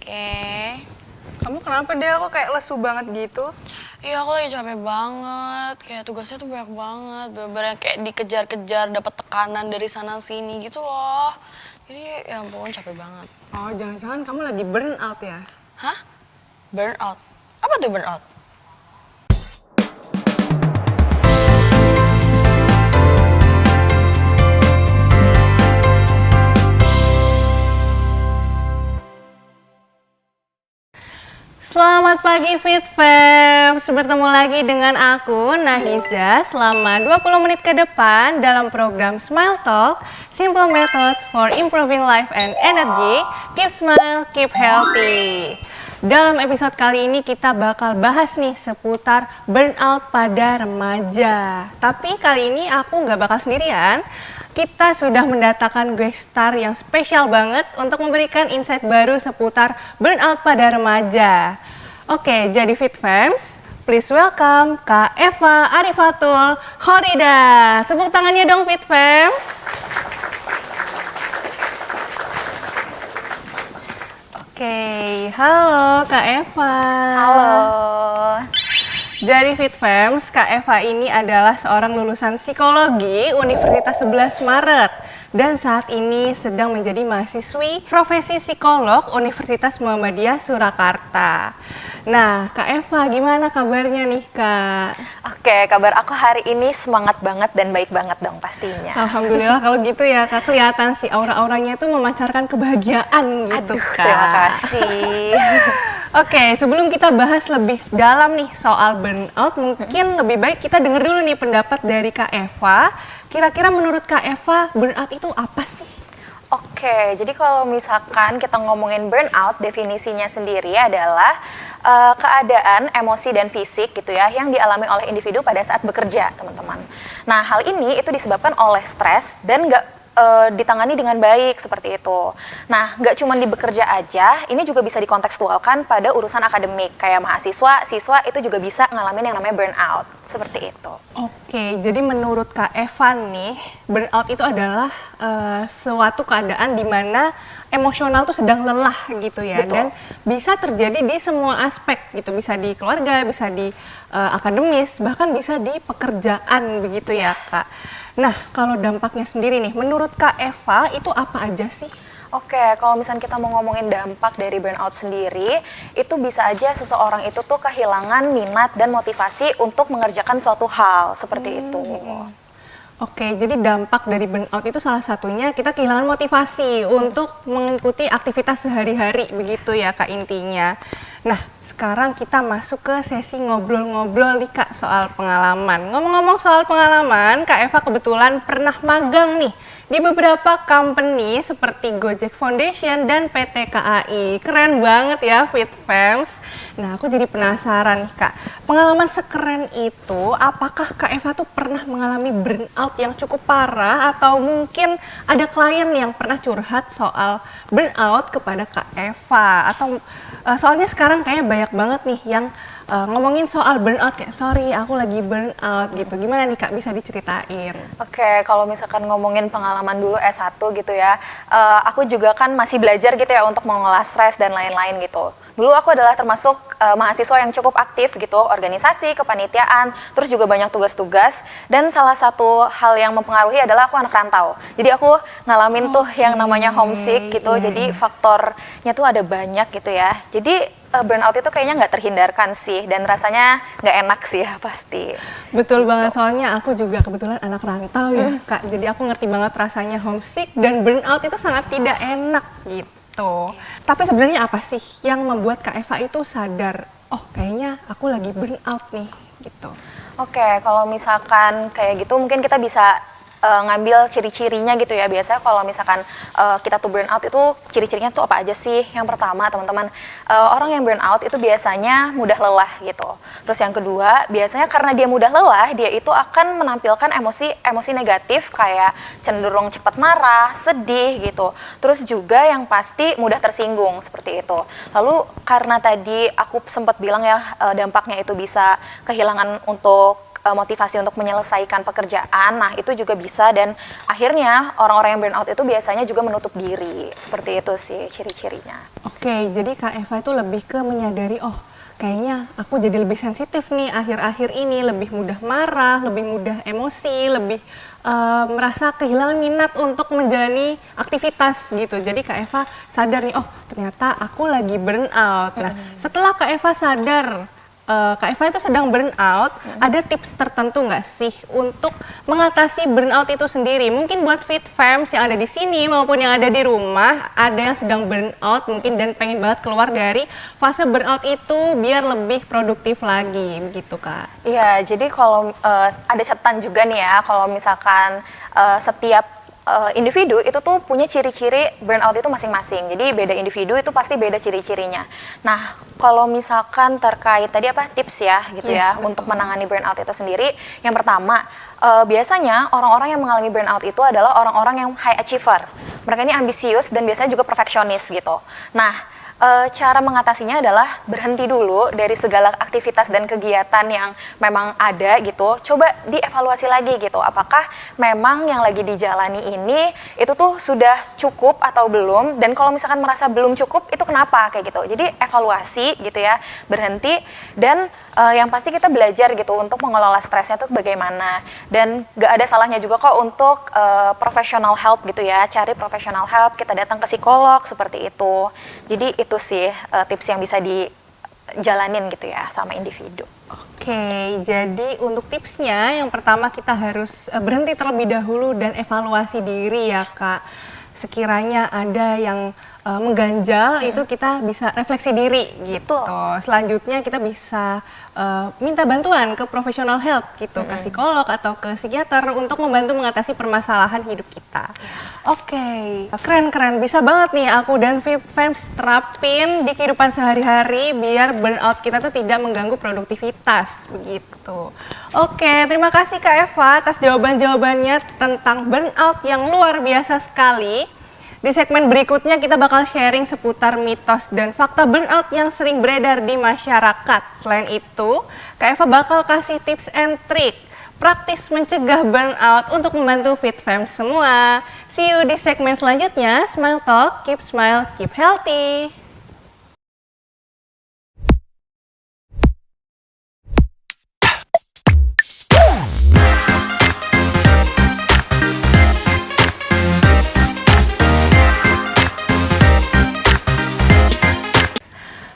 Oke. Kamu kenapa deh? Aku kayak lesu banget gitu. Iya, aku lagi capek banget. Kayak tugasnya tuh banyak banget. Bener-bener kayak dikejar-kejar, dapat tekanan dari sana sini gitu loh. Jadi ya ampun capek banget. Oh, jangan-jangan kamu lagi burn out ya? Hah? Burnout? Apa tuh burnout? Selamat pagi Fit Fam. Bertemu lagi dengan aku Nahiza selama 20 menit ke depan dalam program Smile Talk, Simple Methods for Improving Life and Energy. Keep smile, keep healthy. Dalam episode kali ini kita bakal bahas nih seputar burnout pada remaja. Tapi kali ini aku nggak bakal sendirian. Kita sudah mendatangkan guest star yang spesial banget untuk memberikan insight baru seputar burnout pada remaja. Oke, jadi Fit Fams, please welcome Kak Eva Arifatul Horida. Tepuk tangannya dong Fit Fams. Oke, halo Kak Eva. Halo. Jadi Fit Fams, Kak Eva ini adalah seorang lulusan psikologi Universitas 11 Maret dan saat ini sedang menjadi mahasiswi profesi psikolog Universitas Muhammadiyah Surakarta. Nah, Kak Eva gimana kabarnya nih Kak? Oke, kabar aku hari ini semangat banget dan baik banget dong pastinya. Alhamdulillah kalau gitu ya Kak, kelihatan sih aura-auranya itu memancarkan kebahagiaan gitu. Aduh, Kak. terima kasih. Oke, sebelum kita bahas lebih dalam nih soal burnout, mungkin lebih baik kita dengar dulu nih pendapat dari Kak Eva. Kira-kira menurut Kak Eva, burnout itu apa sih? Oke, jadi kalau misalkan kita ngomongin burnout, definisinya sendiri adalah keadaan emosi dan fisik gitu ya yang dialami oleh individu pada saat bekerja, teman-teman. Nah, hal ini itu disebabkan oleh stres dan nggak ditangani dengan baik seperti itu. Nah, nggak cuma di bekerja aja, ini juga bisa dikontekstualkan pada urusan akademik. Kayak mahasiswa, siswa itu juga bisa ngalamin yang namanya burnout, seperti itu. Oke, jadi menurut Kak Eva nih, burnout itu adalah suatu keadaan di mana emosional tuh sedang lelah gitu ya. Betul. Dan bisa terjadi di semua aspek gitu, bisa di keluarga, bisa di akademis, bahkan bisa di pekerjaan begitu ya Kak. Nah, kalau dampaknya sendiri nih, menurut Kak Eva itu apa aja sih? Oke, kalau misalnya kita mau ngomongin dampak dari burnout sendiri, itu bisa aja seseorang itu tuh kehilangan minat dan motivasi untuk mengerjakan suatu hal, seperti itu. Oke, jadi dampak dari burnout itu salah satunya kita kehilangan motivasi untuk mengikuti aktivitas sehari-hari, begitu ya Kak intinya. Nah, sekarang kita masuk ke sesi ngobrol-ngobrol nih Kak soal pengalaman. Ngomong-ngomong soal pengalaman, Kak Eva kebetulan pernah magang nih di beberapa company seperti Gojek Foundation dan PT KAI. Keren banget ya Fit Fams. Nah, aku jadi penasaran nih Kak, pengalaman sekeren itu apakah Kak Eva tuh pernah mengalami burnout yang cukup parah atau mungkin ada klien yang pernah curhat soal burnout kepada Kak Eva atau soalnya sekarang kayaknya banyak banget nih yang ngomongin soal burnout kayak sorry aku lagi burnout gitu. Gimana nih Kak, bisa diceritain? Oke, kalau misalkan ngomongin pengalaman dulu S1 gitu ya, aku juga kan masih belajar gitu ya untuk mengolah stres dan lain-lain gitu. Dulu aku adalah termasuk mahasiswa yang cukup aktif gitu, organisasi, kepanitiaan, terus juga banyak tugas-tugas. Dan salah satu hal yang mempengaruhi adalah aku anak rantau. Jadi aku ngalamin tuh yang namanya homesick gitu, jadi faktornya tuh ada banyak gitu ya. Jadi burnout itu kayaknya nggak terhindarkan sih, dan rasanya nggak enak sih ya pasti. Betul banget, soalnya aku juga kebetulan anak rantau ya Kak. Jadi aku ngerti banget rasanya homesick dan burnout itu sangat tidak enak gitu. Tapi sebenarnya apa sih yang membuat Kak Eva itu sadar, oh kayaknya aku lagi burnout nih gitu. Oke, kalau misalkan kayak gitu mungkin kita bisa ngambil ciri-cirinya gitu ya. Biasanya kalau misalkan kita tuh burnout itu ciri-cirinya tuh apa aja sih? Yang pertama teman-teman, orang yang burnout itu biasanya mudah lelah gitu. Terus yang kedua, biasanya karena dia mudah lelah, dia itu akan menampilkan emosi negatif kayak cenderung cepat marah, sedih gitu. Terus juga yang pasti mudah tersinggung seperti itu. Lalu karena tadi aku sempat bilang ya dampaknya itu bisa kehilangan untuk motivasi untuk menyelesaikan pekerjaan, nah itu juga bisa, dan akhirnya orang-orang yang burnout itu biasanya juga menutup diri. Seperti itu sih ciri-cirinya. Oke, jadi Kak Eva itu lebih ke menyadari, oh kayaknya aku jadi lebih sensitif nih akhir-akhir ini, lebih mudah marah, lebih mudah emosi, lebih merasa kehilangan minat untuk menjalani aktivitas gitu. Jadi Kak Eva sadar nih, oh ternyata aku lagi burnout. Nah, setelah Kak Eva sadar Kak Eva itu sedang burnout, ada tips tertentu nggak sih untuk mengatasi burnout itu sendiri? Mungkin buat Fit Fams yang ada di sini maupun yang ada di rumah, ada yang sedang burnout mungkin dan pengen banget keluar dari fase burnout itu biar lebih produktif lagi, begitu Kak? Iya, jadi kalau ada catatan juga nih ya, kalau misalkan setiap individu itu tuh punya ciri-ciri burnout itu masing-masing. Jadi beda individu itu pasti beda ciri-cirinya. Nah, kalau misalkan terkait tadi apa tips ya gitu ya untuk menangani burnout itu sendiri, yang pertama biasanya orang-orang yang mengalami burnout itu adalah orang-orang yang high achiever. Mereka ini ambisius dan biasanya juga perfeksionis gitu. Nah, cara mengatasinya adalah berhenti dulu dari segala aktivitas dan kegiatan yang memang ada gitu. Coba dievaluasi lagi gitu. Apakah memang yang lagi dijalani ini itu tuh sudah cukup atau belum? Dan kalau misalkan merasa belum cukup, itu kenapa kayak gitu. Jadi evaluasi gitu ya, berhenti dan yang pasti kita belajar gitu untuk mengelola stresnya tuh bagaimana. Dan gak ada salahnya juga kok untuk professional help gitu ya. Cari professional help, kita datang ke psikolog seperti itu. Jadi itu sih tips yang bisa dijalanin gitu ya sama individu. Oke, jadi untuk tipsnya yang pertama kita harus berhenti terlebih dahulu dan evaluasi diri ya Kak. Sekiranya ada yang mengganjal itu kita bisa refleksi diri gitu. Selanjutnya kita bisa minta bantuan ke professional help gitu, ke psikolog atau ke psikiater untuk membantu mengatasi permasalahan hidup kita. Oke, keren-keren, bisa banget nih aku dan Fit Fams terapin di kehidupan sehari-hari biar burnout kita tuh tidak mengganggu produktivitas begitu. Oke, terima kasih Kak Eva atas jawaban-jawabannya tentang burnout yang luar biasa sekali. Di segmen berikutnya kita bakal sharing seputar mitos dan fakta burnout yang sering beredar di masyarakat. Selain itu, Kak Eva bakal kasih tips and trick praktis mencegah burnout untuk membantu Fit Fams semua. See you di segmen selanjutnya. Smile Talk, keep smile, keep healthy.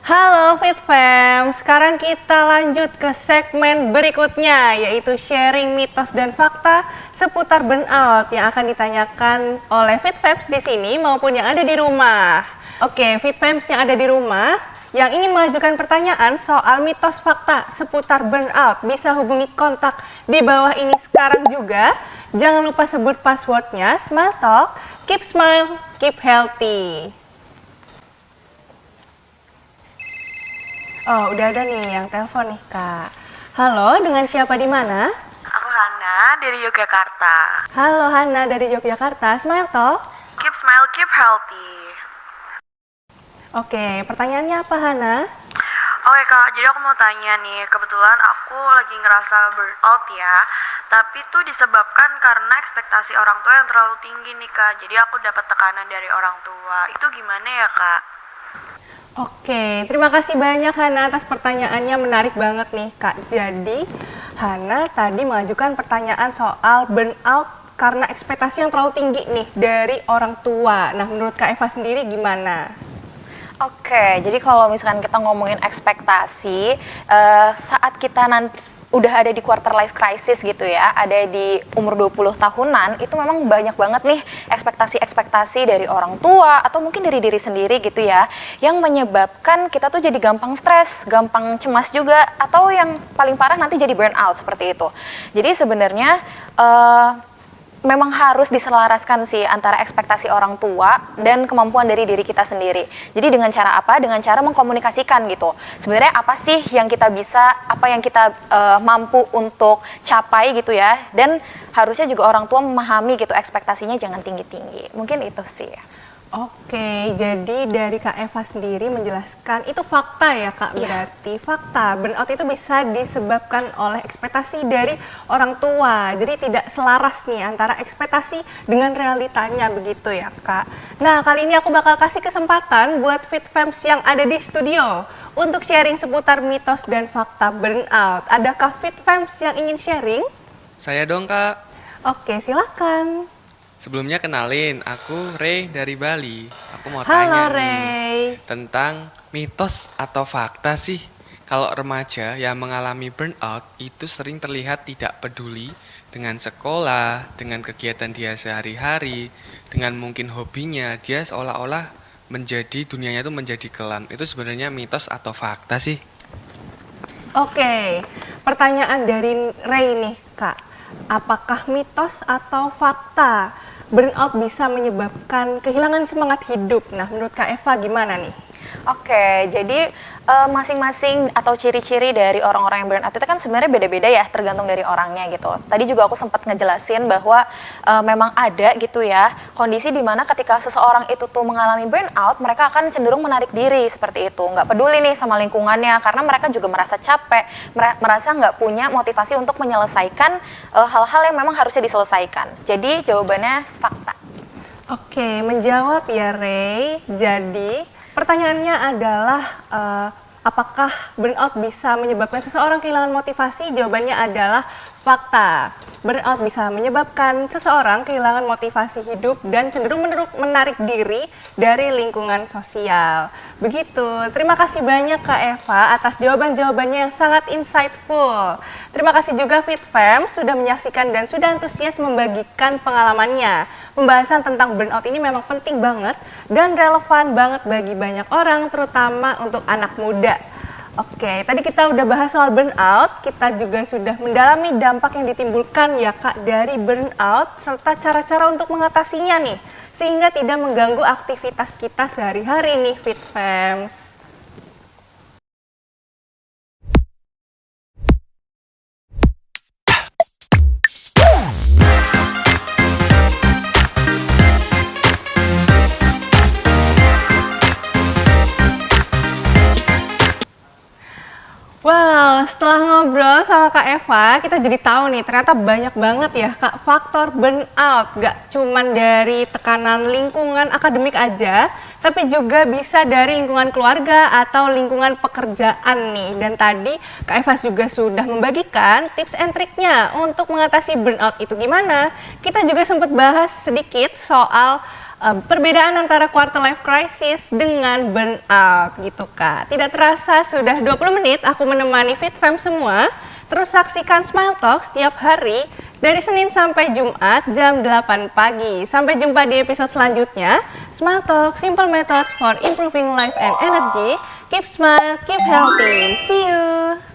Halo Fit Fam, sekarang kita lanjut ke segmen berikutnya yaitu sharing mitos dan fakta seputar burnout yang akan ditanyakan oleh Fit Fams di sini maupun yang ada di rumah. Oke, Fit Fams yang ada di rumah yang ingin mengajukan pertanyaan soal mitos fakta seputar burnout bisa hubungi kontak di bawah ini sekarang juga. Jangan lupa sebut passwordnya Smile Talk, keep smile, keep healthy. Oh, udah ada nih yang telepon nih, Kak. Halo, dengan siapa di mana? Aku Hana dari Yogyakarta. Halo, Hana dari Yogyakarta. Smile Talk. Keep smile, keep healthy. Oke, pertanyaannya apa, Hana? Oke Kak, jadi aku mau tanya nih, kebetulan aku lagi ngerasa burnout ya, tapi tuh disebabkan karena ekspektasi orang tua yang terlalu tinggi nih Kak, jadi aku dapat tekanan dari orang tua. Itu gimana ya Kak? Oke, terima kasih banyak Hana atas pertanyaannya, menarik banget nih Kak. Jadi, Hana tadi mengajukan pertanyaan soal burnout karena ekspektasi yang terlalu tinggi nih dari orang tua. Nah, menurut Kak Eva sendiri gimana? Oke, jadi kalau misalkan kita ngomongin ekspektasi, saat kita nanti udah ada di quarter life crisis gitu ya, ada di umur 20 tahunan, itu memang banyak banget nih ekspektasi-ekspektasi dari orang tua atau mungkin dari diri sendiri gitu ya, yang menyebabkan kita tuh jadi gampang stres, gampang cemas juga, atau yang paling parah nanti jadi burnout seperti itu. Jadi sebenarnya memang harus diselaraskan sih antara ekspektasi orang tua dan kemampuan dari diri kita sendiri. Jadi dengan cara apa? Dengan cara mengkomunikasikan gitu. Sebenarnya apa sih yang kita bisa, apa yang kita mampu untuk capai gitu ya. Dan harusnya juga orang tua memahami gitu ekspektasinya jangan tinggi-tinggi. Mungkin itu sih. Oke, jadi dari Kak Eva sendiri menjelaskan itu fakta ya Kak, Iya. berarti fakta burnout itu bisa disebabkan oleh ekspektasi dari orang tua. Jadi tidak selaras nih antara ekspektasi dengan realitanya begitu ya Kak. Nah kali ini aku bakal kasih kesempatan buat FitFams yang ada di studio untuk sharing seputar mitos dan fakta burnout. Adakah FitFams yang ingin sharing? Saya dong Kak. Oke, silakan. Sebelumnya kenalin, aku Ray dari Bali. Aku mau Halo tanya nih Ray. tentang mitos atau fakta sih. Kalau remaja yang mengalami burnout itu sering terlihat tidak peduli dengan sekolah, dengan kegiatan dia sehari-hari, dengan mungkin hobinya, dia seolah-olah menjadi dunianya itu menjadi kelam. Itu sebenarnya mitos atau fakta sih? Oke, pertanyaan dari Ray nih Kak. Apakah mitos atau fakta burnout bisa menyebabkan kehilangan semangat hidup? Nah, menurut Kak Eva gimana nih? Oke, jadi masing-masing atau ciri-ciri dari orang-orang yang burnout itu kan sebenarnya beda-beda ya, tergantung dari orangnya gitu. Tadi juga aku sempat ngejelasin bahwa memang ada gitu ya kondisi di mana ketika seseorang itu tuh mengalami burnout, mereka akan cenderung menarik diri seperti itu, nggak peduli nih sama lingkungannya karena mereka juga merasa capek, merasa nggak punya motivasi untuk menyelesaikan hal-hal yang memang harusnya diselesaikan. Jadi jawabannya fakta. Oke, menjawab ya Ray. Jadi pertanyaannya adalah apakah burnout bisa menyebabkan seseorang kehilangan motivasi? Jawabannya adalah fakta. Burnout bisa menyebabkan seseorang kehilangan motivasi hidup dan cenderung menarik diri dari lingkungan sosial. Begitu. Terima kasih banyak Kak Eva atas jawaban-jawabannya yang sangat insightful. Terima kasih juga FitFams sudah menyaksikan dan sudah antusias membagikan pengalamannya. Pembahasan tentang burnout ini memang penting banget dan relevan banget bagi banyak orang, terutama untuk anak muda. Oke, tadi kita udah bahas soal burnout, kita juga sudah mendalami dampak yang ditimbulkan ya Kak dari burnout, serta cara-cara untuk mengatasinya nih, sehingga tidak mengganggu aktivitas kita sehari-hari nih FitFams. Wow, setelah ngobrol sama Kak Eva, kita jadi tahu nih ternyata banyak banget ya Kak faktor burnout. Gak cuman dari tekanan lingkungan akademik aja, tapi juga bisa dari lingkungan keluarga atau lingkungan pekerjaan nih. Dan tadi Kak Eva juga sudah membagikan tips and triknya untuk mengatasi burnout itu gimana. Kita juga sempat bahas sedikit soal perbedaan antara quarter life crisis dengan burnout gitu Kak. Tidak terasa sudah 20 menit aku menemani FitFam semua. Terus saksikan Smile Talk setiap hari dari Senin sampai Jumat jam 8 pagi. Sampai jumpa di episode selanjutnya. Smile Talk, simple methods for improving life and energy. Keep smile, keep healthy. See you.